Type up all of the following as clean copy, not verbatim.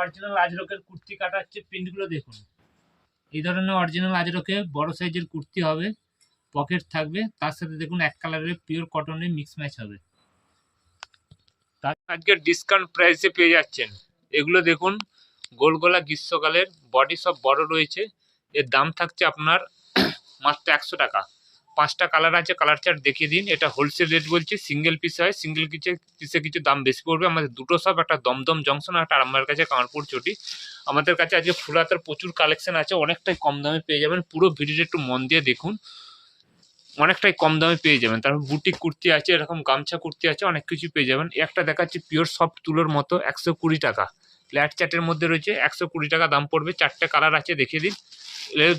Original আজরকের kurti কাটা হচ্ছে। প্রিন্টগুলো দেখুন, এই ধরনের অরিজিনাল আজরকে বড় সাইজের কুর্তি হবে, পকেট থাকবে, তার সাথে দেখুন এক কালারের পিওর কটনের মিক্স ম্যাচ হবে। তার আজকে ডিসকাউন্ট প্রাইসে পেয়ে যাচ্ছেন। এগুলো দেখুন গোল গলা গ্রীষ্মকালের, বডি সব বড় রয়েছে। এর দাম থাকছে আপনার মাত্র 100 টাকা। 5টা কালার আছে, কালার চার্ট দেখিয়ে দিন। এটা হোলসেল রেট বলছি, সিঙ্গেল পিস হয়, সিঙ্গেল পিসে কিছু দাম বেশি পড়বে। আমাদের দুটো সব, একটা দমদম জংশন আর একটা আমার কাছে কামারপুর চটি। আমাদের কাছে আজকে ফুল হাতার প্রচুর কালেকশন আছে, অনেকটাই কম দামে পেয়ে যাবেন। পুরো ভিডিওটা একটু মন দিয়ে দেখুন, অনেকটাই কম দামে পেয়ে যাবেন। তারপর বুটিক কুর্তি আছে, এরকম গামছা কুর্তি আছে, অনেক কিছু পেয়ে যাবেন। একটা দেখাচ্ছি পিওর সফট তুলোর মতো, 120 টাকা। ফ্ল্যাট চার্টের মধ্যে রয়েছে, 120 টাকা দাম পড়বে। 4টে কালার আছে, দেখিয়ে দিন।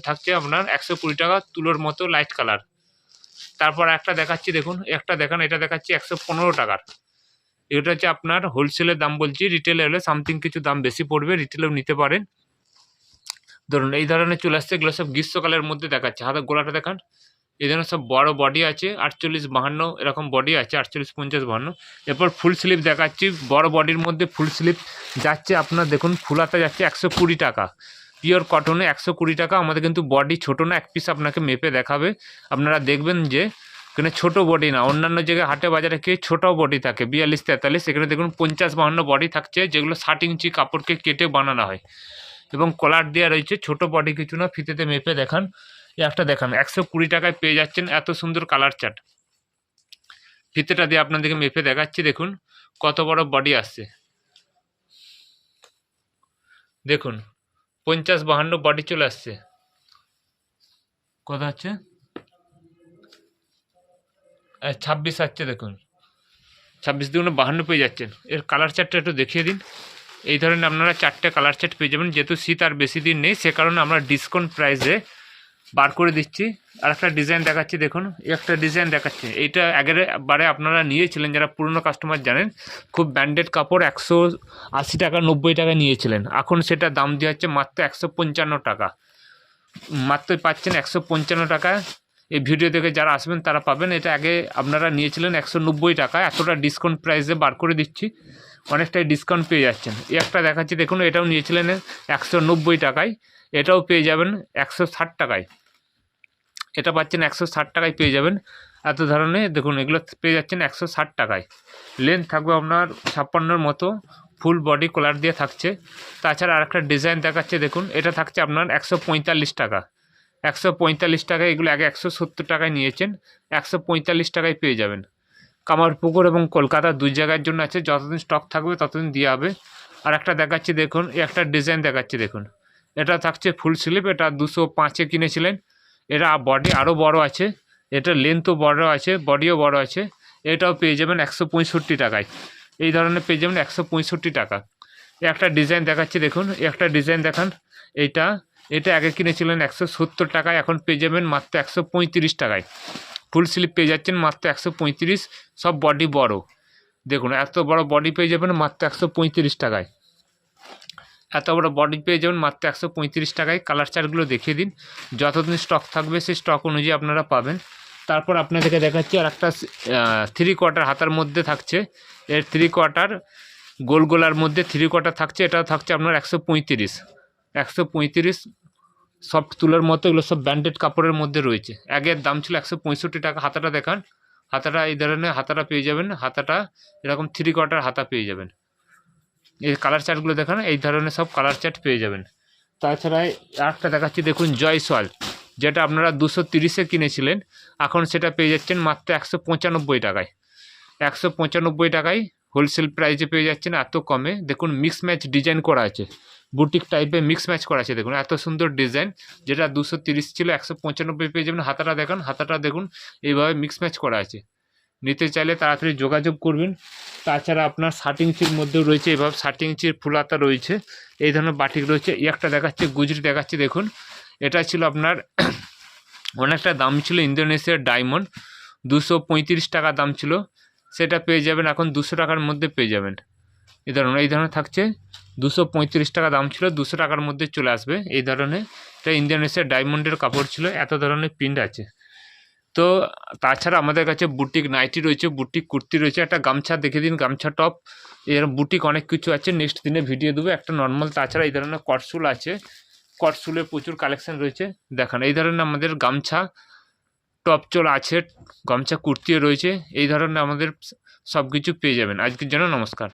থাকছে আপনার 120 টাকা, তুলোর মতো লাইট কালার। তারপর একটা দেখাচ্ছি দেখুন, একটা দেখান, এটা দেখাচ্ছি 115 টাকার। এটা হচ্ছে আপনার হোলসেলের দাম বলছি, রিটেলে হলে সামথিং কিছু দাম বেশি পড়বে, রিটেলেও নিতে পারেন। ধরুন এই ধরনের চলে আসছে, এগুলো সব গ্রীষ্মকালের মধ্যে দেখাচ্ছে। হাতের গোলাটা দেখান, এই ধরনের সব বড় বডি আছে, 48-52 এরকম বডি আছে, 48-50-52। এরপর ফুল স্লিভ দেখাচ্ছি, বড় বডির মধ্যে ফুল স্লিভ যাচ্ছে আপনার দেখুন, ফুলাতে যাচ্ছে 120 টাকা। পিওর কটনে 120 টাকা। আমাদের কিন্তু বডি ছোট না, এক পিস আপনাকে মেপে দেখাবে, আপনারা দেখবেন যে এখানে ছোট বডি না। অন্যান্য জায়গায় হাটে বাজারে কি ছোট বডি থাকে 42-43, এখানে দেখুন 50-52 বডি থাকছে, যেগুলো 60 ইঞ্চি কাপড়কে কেটে বানানো হয় এবং কলার দেওয়া রয়েছে। ছোট বডি কিছু না, ফিতেতে মেপে দেখান। একটা দেখান, 120 টাকায় পেয়ে যাচ্ছেন এত সুন্দর কালার চার্ট। ফিতেটা দিয়ে আপনাদেরকে মেপে দেখাচ্ছি, দেখুন কত বড় বডি আসছে। দেখুন 50-52 বডি চলে আসছে। কত হচ্ছে? 26 আসছে, দেখুন 26-52 পেয়ে যাচ্ছেন। এর কালার চার্টটা একটু দেখিয়ে দিন। এই ধরনের আপনারা 4টে কালার চার্ট পেয়ে যাবেন। যেহেতু শীত আর বেশি দিন নেই, সে কারণে আমরা ডিসকাউন্ট প্রাইসে বার করে দিচ্ছি। আর একটা ডিজাইন দেখাচ্ছি, দেখুন একটা ডিজাইন দেখাচ্ছে। এইটা আগের বারে আপনারা নিয়েছিলেন, যারা পুরনো কাস্টমার জানেন, খুব ব্র্যান্ডেড কাপড় 180 টাকা 90 টাকা নিয়েছিলেন। এখন সেটা দাম দেওয়া হচ্ছে মাত্র 155 টাকা। মাত্র পাচ্ছেন 155 টাকা। এই ভিডিও দেখে যারা আসবেন তারা পাবেন। এটা আগে আপনারা নিয়েছিলেন 190 টাকা, এতটা ডিসকাউন্ট প্রাইসে বার করে দিচ্ছি, অনেকটাই ডিসকাউন্ট পেয়ে যাচ্ছেন। এই একটা দেখাচ্ছি, দেখুন এটাও নিয়েছিলেন 190 টাকায়, এটাও পেয়ে যাবেন 160 টাকায়। এটা পাচ্ছেন 160 টাকায় পেয়ে যাবেন। এত ধরনের দেখুন এগুলো পেয়ে যাচ্ছেন 160 টাকায়। লেন্থ থাকবে আপনার 56-র মতো, ফুল বডি কলার দিয়ে থাকছে। তাছাড়া আরেকটা ডিজাইন দেখাচ্ছে, দেখুন এটা থাকছে আপনার 145 টাকা। 145 টাকায়, এগুলো আগে 170 টাকায় নিয়েছেন, 145 টাকায় পেয়ে যাবেন। কামারপুকুর এবং কলকাতা দুই জায়গার জন্য আছে, যতদিন স্টক থাকবে ততদিন দেওয়া হবে। আর একটা দেখাচ্ছি, দেখুন একটা ডিজাইন দেখাচ্ছি, দেখুন এটা থাকছে ফুল স্লিভ, এটা 205-এ কিনেছিলেন। এটা বডি আরও বড় আছে, এটা লেন্থও বড় আছে, বডিও বড় আছে। এটাও পেয়ে যাবেন 165 টাকায়। এই ধরনের পেয়ে যাবেন 165 টাকা। একটা ডিজাইন দেখাচ্ছি, দেখুন একটা ডিজাইন দেখান। এটা এটা আগে কিনেছিলেন 170 টাকায়, এখন পেয়ে যাবেন মাত্র 135 টাকায়। ফুল স্লিভ পেয়ে যাচ্ছেন মাত্র 135, সব বডি বড়। দেখুন এত বড় বডি পেয়ে যাবেন মাত্র 135 টাকায়। এত বড় বডি পেয়ে যাবেন মাত্র 135 টাকায়। কালার চার্টগুলো দেখিয়ে দিন, যতদিন স্টক থাকবে সেই স্টক অনুযায়ী আপনারা পাবেন। তারপর আপনাদেরকে দেখাচ্ছি আর একটা 3/4 হাতার মধ্যে থাকছে। এর 3/4 গোল গোলার মধ্যে 3/4 থাকছে, এটাও থাকছে আপনার 135 সফট তুলোর মতো। এগুলো সব ব্র্যান্ডেড কাপড়ের মধ্যে রয়েছে। আগের দাম ছিল 165 টাকা। হাতাটা দেখান, হাতাটা এই ধরনের হাতাটা পেয়ে যাবেন। হাতাটা এরকম 3/4 হাতা পেয়ে যাবেন। এই কালার চার্টগুলো দেখান, এই ধরনের সব কালার চার্ট পেয়ে যাবেন। তাছাড়া আরেকটা দেখাচ্ছি, দেখুন জয়সওয়াল, যেটা আপনারা 230-এ কিনেছিলেন, এখন সেটা পেয়ে যাচ্ছেন মাত্র 195 টাকায়। 195 টাকায় হোলসেল প্রাইসে পেয়ে যাচ্ছেন, এত কমে। দেখুন মিক্স ম্যাচ ডিজাইন করা আছে, বুটিক টাইপে মিক্স ম্যাচ করা আছে। দেখুন এত সুন্দর ডিজাইন, যেটা 230 ছিল 195 পেয়ে যাবেন। হাতাটা দেখান, হাতাটা দেখুন এইভাবে মিক্স ম্যাচ করা আছে। নিতে চাইলে তাড়াতাড়ি যোগাযোগ করবেন। তাছাড়া আপনার 60 ইঞ্চির মধ্যেও রয়েছে, এভাবে 60 ইঞ্চির ফুলাতা রয়েছে, এই ধরনের বাটিক রয়েছে। একটা দেখাচ্ছে গুজরি দেখাচ্ছি, দেখুন এটা ছিল আপনার অনেকটা দাম ছিল, ইন্দোনেশিয়ার ডায়মন্ড, 235 টাকা দাম ছিল, সেটা পেয়ে যাবেন এখন 200 টাকার মধ্যে পেয়ে যাবেন। এই ধরনের থাকছে, 235 টাকা দাম ছিল, 200 টাকার মধ্যে চলে আসবে। এই ধরনের এটা ইন্দোনেশিয়ার ডায়মন্ডের কাপড় ছিল। এত ধরনের প্রিন্ট আছে। তো তাছাড়া আমাদের কাছে বুটিক নাইটি রয়েছে, বুটিক কুর্তি রয়েছে, একটা গামছা দেখে দিন, গামছা টপ, এর বুটিক অনেক কিছু আছে, নেক্সট দিনে ভিডিও দেবো। একটা নর্মাল, তাছাড়া এই ধরনের কটসুল আছে, কটসুলের প্রচুর কালেকশন রয়েছে দেখান। এই ধরনের আমাদের গামছা টপ চোল আছে, গামছা কুর্তিও রয়েছে, এই ধরনের আমাদের সব কিছু পেয়ে যাবেন। আজকের জন্য নমস্কার।